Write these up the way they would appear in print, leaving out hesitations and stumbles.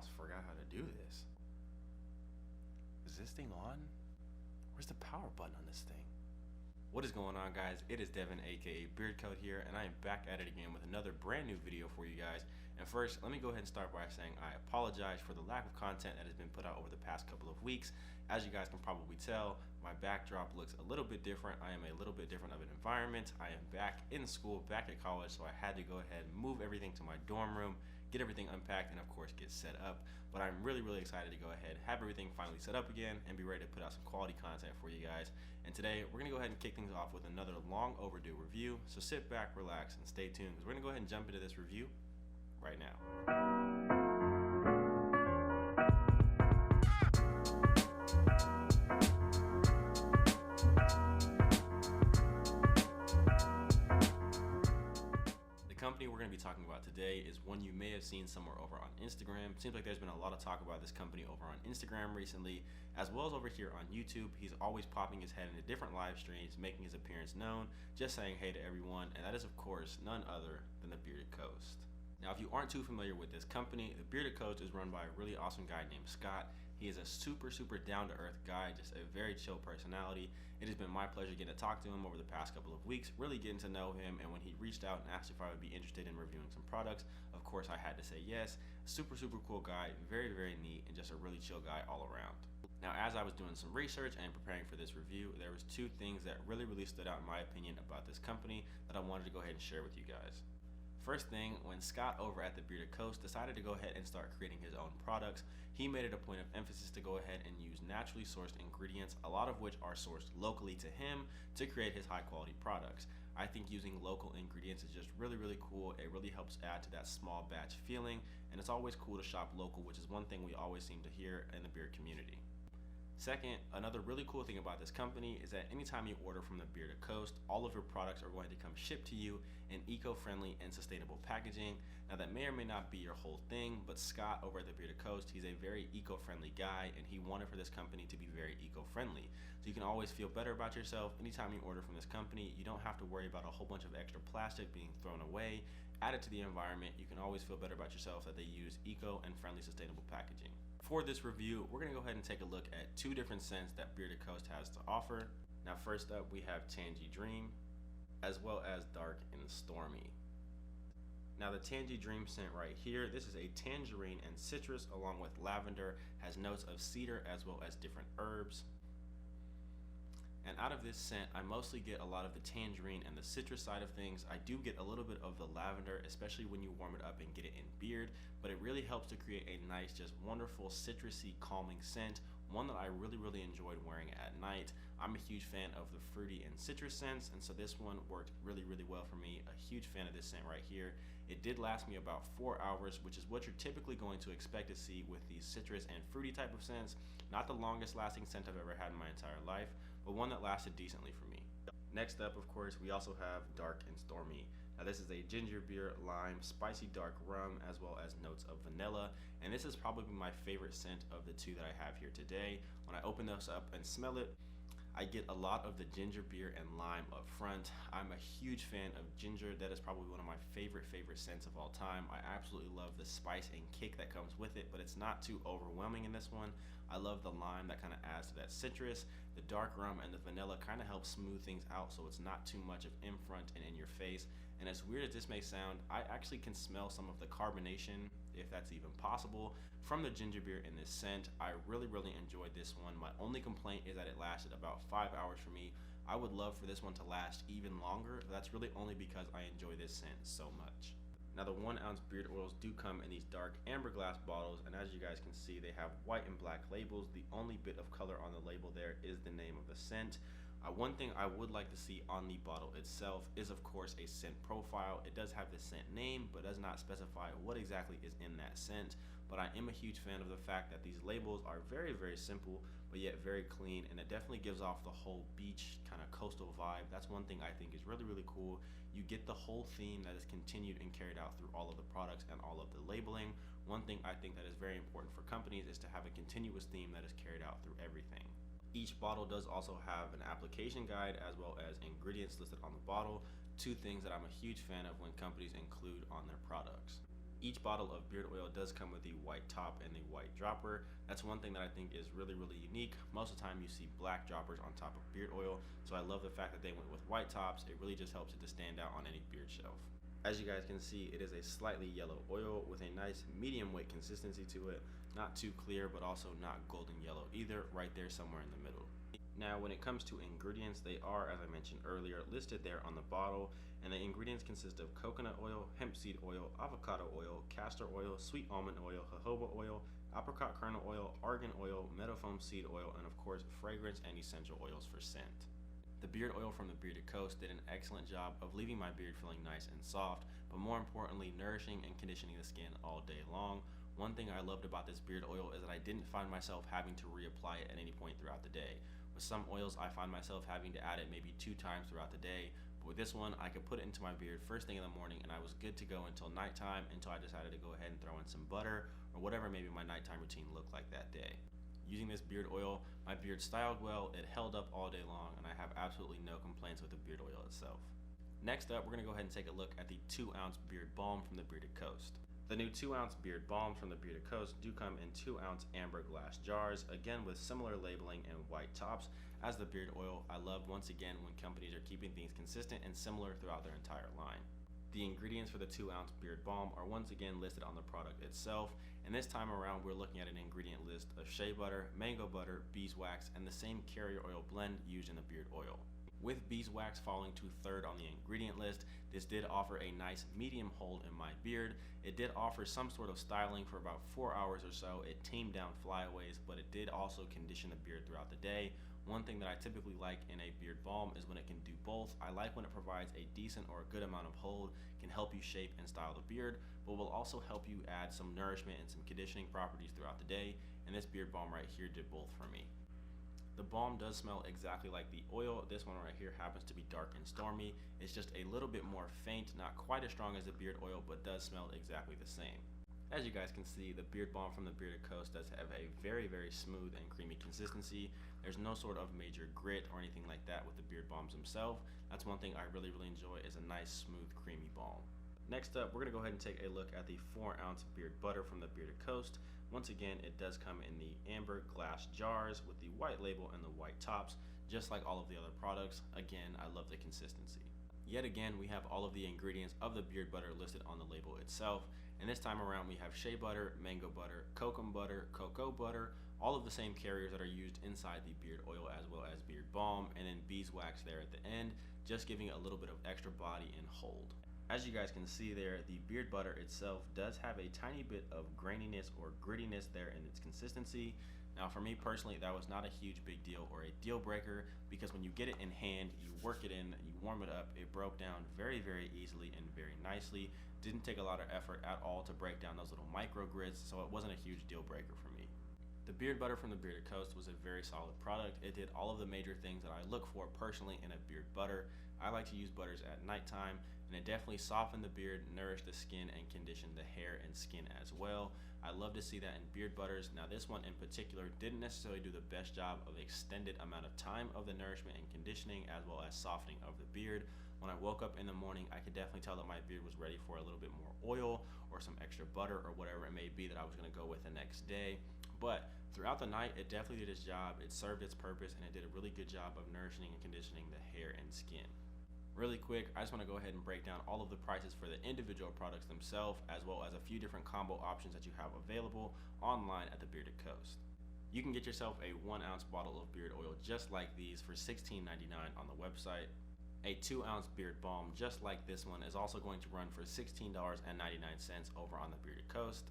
almost forgot how to do this. Is this thing on? Where's the power button on this thing? What is going on, guys? It is Devin, aka Beardcoat here, and I am back at it again with another brand new video for you guys. And first, let me go ahead and start by saying I apologize for the lack of content that has been put out over the past couple of weeks. As you guys can probably tell, my backdrop looks a little bit different. I am a little bit different of an environment. I am back in school, back at college, so I had to go ahead and move everything to my dorm room, get everything unpacked, and of course get set up. But I'm really excited to go ahead, have everything finally set up again, and be ready to put out some quality content for you guys. And today we're gonna go ahead and kick things off with another long overdue review. So sit back, relax, and stay tuned, because we're gonna go ahead and jump into this review right now. The company we're going to be talking about today is one you may have seen somewhere over on Instagram. Seems like there's been a lot of talk about this company over on Instagram recently, as well as over here on YouTube. He's always popping his head into different live streams, making his appearance known, just saying hey to everyone, and that is of course none other than the Bearded Coast. Now, if you aren't too familiar with this company, the Bearded Coast is run by a really awesome guy named Scott. He is a super down-to-earth guy, just a very chill personality. It has been my pleasure getting to talk to him over the past couple of weeks, really getting to know him, and when he reached out and asked if I would be interested in reviewing some products, of course I had to say yes. Super cool guy, very neat, and just a really chill guy all around. Now, as I was doing some research and preparing for this review, there was two things that really stood out in my opinion about this company that I wanted to go ahead and share with you guys. First thing, when Scott over at the Bearded Coast decided to go ahead and start creating his own products, he made it a point of emphasis to go ahead and use naturally sourced ingredients, a lot of which are sourced locally to him, to create his high quality products. I think using local ingredients is just really cool. It really helps add to that small batch feeling, and it's always cool to shop local, which is one thing we always seem to hear in the beard community. Second, another really cool thing about this company is that anytime you order from the Bearded Coast, all of your products are going to come shipped to you in eco-friendly and sustainable packaging. Now, that may or may not be your whole thing, but Scott over at the Bearded Coast, he's a very eco-friendly guy, and he wanted for this company to be very eco-friendly. So you can always feel better about yourself anytime you order from this company. You don't have to worry about a whole bunch of extra plastic being thrown away, added to the environment. You can always feel better about yourself that they use eco and friendly sustainable packaging. For this review, we're going to go ahead and take a look at two different scents that Bearded Coast has to offer. Now, first up, we have Tangy Dream, as well as Dark and Stormy. Now, the Tangy Dream scent right here, this is a tangerine and citrus along with lavender, has notes of cedar as well as different herbs. And out of this scent, I mostly get a lot of the tangerine and the citrus side of things. I do get a little bit of the lavender, especially when you warm it up and get it in beard, but it really helps to create a nice, just wonderful, citrusy, calming scent, one that I really enjoyed wearing at night. I'm a huge fan of the fruity and citrus scents, and so this one worked really well for me. A huge fan of this scent right here. It did last me about 4 hours, which is what you're typically going to expect to see with these citrus and fruity type of scents. Not the longest lasting scent I've ever had in my entire life, but one that lasted decently for me. Next up, of course, we also have Dark and Stormy. Now, this is a ginger beer, lime, spicy dark rum, as well as notes of vanilla. And this is probably my favorite scent of the two that I have here today. When I open this up and smell it, I get a lot of the ginger beer and lime up front. I'm a huge fan of ginger. That is probably one of my favorite scents of all time. I absolutely love the spice and kick that comes with it, but it's not too overwhelming in this one. I love the lime that kind of adds to that citrus. The dark rum and the vanilla kind of help smooth things out so it's not too much of in front and in your face. And as weird as this may sound, I actually can smell some of the carbonation, if that's even possible, from the ginger beer in this scent. I really enjoyed this one. My only complaint is that it lasted about 5 hours for me. I would love for this one to last even longer, but that's really only because I enjoy this scent so much. Now, the 1 ounce beard oils do come in these dark amber glass bottles, and as you guys can see, they have white and black labels. The only bit of color on the label there is the name of the scent. One thing I would like to see on the bottle itself is, of course, a scent profile. It does have the scent name, but does not specify what exactly is in that scent. But I am a huge fan of the fact that these labels are very simple, but yet very clean, and it definitely gives off the whole beach kind of coastal vibe. That's one thing I think is really cool. You get the whole theme that is continued and carried out through all of the products and all of the labeling. One thing I think that is very important for companies is to have a continuous theme that is carried out through everything. Each bottle does also have an application guide as well as ingredients listed on the bottle, two things that I'm a huge fan of when companies include on their products. Each bottle of beard oil does come with the white top and the white dropper. That's one thing that I think is really, really unique. Most of the time you see black droppers on top of beard oil, so I love the fact that they went with white tops. It really just helps it to stand out on any beard shelf. As you guys can see, it is a slightly yellow oil with a nice medium weight consistency to it. Not too clear, but also not golden yellow either, right there somewhere in the middle. Now, when it comes to ingredients, they are, as I mentioned earlier, listed there on the bottle, and the ingredients consist of coconut oil, hemp seed oil, avocado oil, castor oil, sweet almond oil, jojoba oil, apricot kernel oil, argan oil, meadowfoam seed oil, and of course, fragrance and essential oils for scent. The beard oil from the Bearded Coast did an excellent job of leaving my beard feeling nice and soft, but more importantly, nourishing and conditioning the skin all day long. One thing I loved about this beard oil is that I didn't find myself having to reapply it at any point throughout the day. With some oils, I find myself having to add it maybe 2 times throughout the day, but with this one, I could put it into my beard first thing in the morning and I was good to go until nighttime, until I decided to go ahead and throw in some butter or whatever maybe my nighttime routine looked like that day. Using this beard oil, my beard styled well, it held up all day long, and I have absolutely no complaints with the beard oil itself. Next up, we're going to go ahead and take a look at the 2-ounce beard balm from the Bearded Coast. The new 2-ounce beard balms from the Bearded Coast do come in 2-ounce amber glass jars, again with similar labeling and white tops as the beard oil. I love once again when companies are keeping things consistent and similar throughout their entire line. The ingredients for the 2-ounce beard balm are once again listed on the product itself, and this time around we're looking at an ingredient list of shea butter, mango butter, beeswax, and the same carrier oil blend used in the beard oil. With beeswax falling to 3rd on the ingredient list, this did offer a nice medium hold in my beard. It did offer some sort of styling for about 4 hours or so. It tamed down flyaways, but it did also condition the beard throughout the day. One thing that I typically like in a beard balm is when it can do both. I like when it provides a decent or a good amount of hold, can help you shape and style the beard, but will also help you add some nourishment and some conditioning properties throughout the day, and this beard balm right here did both for me. The balm does smell exactly like the oil. This one right here happens to be dark and stormy. It's just a little bit more faint, not quite as strong as the beard oil, but does smell exactly the same. As you guys can see, the beard balm from the Bearded Coast does have a very, very smooth and creamy consistency. There's no sort of major grit or anything like that with the beard balms themselves. That's one thing I really, really enjoy, is a nice, smooth, creamy balm. Next up, we're gonna go ahead and take a look at the 4-ounce beard butter from the Bearded Coast. Once again, it does come in the amber glass jars with the white label and the white tops, just like all of the other products. Again, I love the consistency. Yet again, we have all of the ingredients of the beard butter listed on the label itself. And this time around, we have shea butter, mango butter, kokum butter, cocoa butter, all of the same carriers that are used inside the beard oil as well as beard balm, and then beeswax there at the end, just giving it a little bit of extra body and hold. As you guys can see there, the beard butter itself does have a tiny bit of graininess or grittiness there in its consistency. Now for me personally, that was not a huge big deal or a deal breaker, because when you get it in hand, you work it in, you warm it up, it broke down very, very easily and very nicely. Didn't take a lot of effort at all to break down those little micro grits, so it wasn't a huge deal breaker for me. The beard butter from the Bearded Coast was a very solid product. It did all of the major things that I look for personally in a beard butter. I like to use butters at nighttime, and it definitely softened the beard, nourished the skin, and conditioned the hair and skin as well. I love to see that in beard butters. Now this one in particular didn't necessarily do the best job of extended amount of time of the nourishment and conditioning as well as softening of the beard. When I woke up in the morning, I could definitely tell that my beard was ready for a little bit more oil or some extra butter or whatever it may be that I was gonna go with the next day. But throughout the night, it definitely did its job. It served its purpose, and it did a really good job of nourishing and conditioning the hair and skin. Really quick, I just want to go ahead and break down all of the prices for the individual products themselves, as well as a few different combo options that you have available online at the Bearded Coast. You can get yourself a 1-ounce bottle of beard oil just like these for $16.99 on the website. A 2-ounce beard balm just like this one is also going to run for $16.99 over on the Bearded Coast.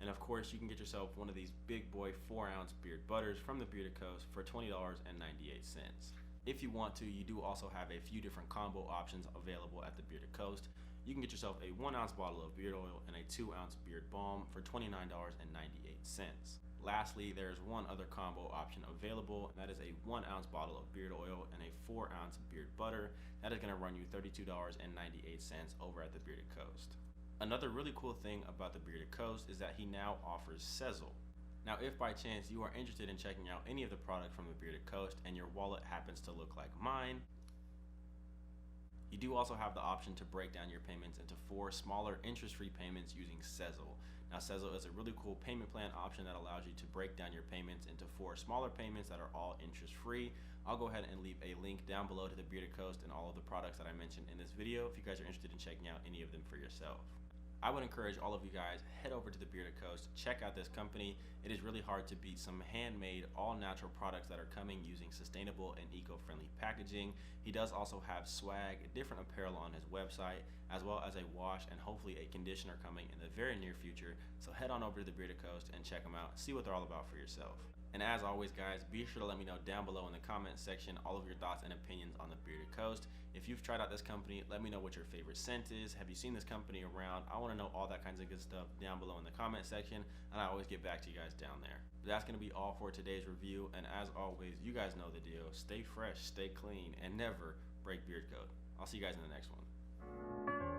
And of course, you can get yourself one of these big boy 4-ounce beard butters from the Bearded Coast for $20.98. If you want to, you do also have a few different combo options available at the Bearded Coast. You can get yourself a 1-ounce bottle of beard oil and a 2-ounce beard balm for $29.98. Lastly, there's one other combo option available, and that is a 1-ounce bottle of beard oil and a 4-ounce beard butter. That is going to run you $32.98 over at the Bearded Coast. Another really cool thing about the Bearded Coast is that he now offers Sezzle. Now, if by chance you are interested in checking out any of the product from the Bearded Coast and your wallet happens to look like mine, You do also have the option to break down your payments into 4 smaller interest-free payments using Sezzle. Now, Sezzle is a really cool payment plan option that allows you to break down your payments into 4 smaller payments that are all interest-free. I'll go ahead and leave a link down below to the Bearded Coast and all of the products that I mentioned in this video if you guys are interested in checking out any of them for yourself. I would encourage all of you guys, head over to the Bearded Coast, check out this company. It is really hard to beat some handmade, all-natural products that are coming using sustainable and eco-friendly packaging. He does also have swag, different apparel on his website, as well as a wash and hopefully a conditioner coming in the very near future. So head on over to the Bearded Coast and check them out, see what they're all about for yourself. And as always, guys, be sure to let me know down below in the comment section all of your thoughts and opinions on the Bearded Coast. If you've tried out this company, let me know what your favorite scent is. Have you seen this company around? I want to know all that kinds of good stuff down below in the comment section, and I always get back to you guys down there. But that's going to be all for today's review, and as always, you guys know the deal. Stay fresh, stay clean, and never break beard code. I'll see you guys in the next one.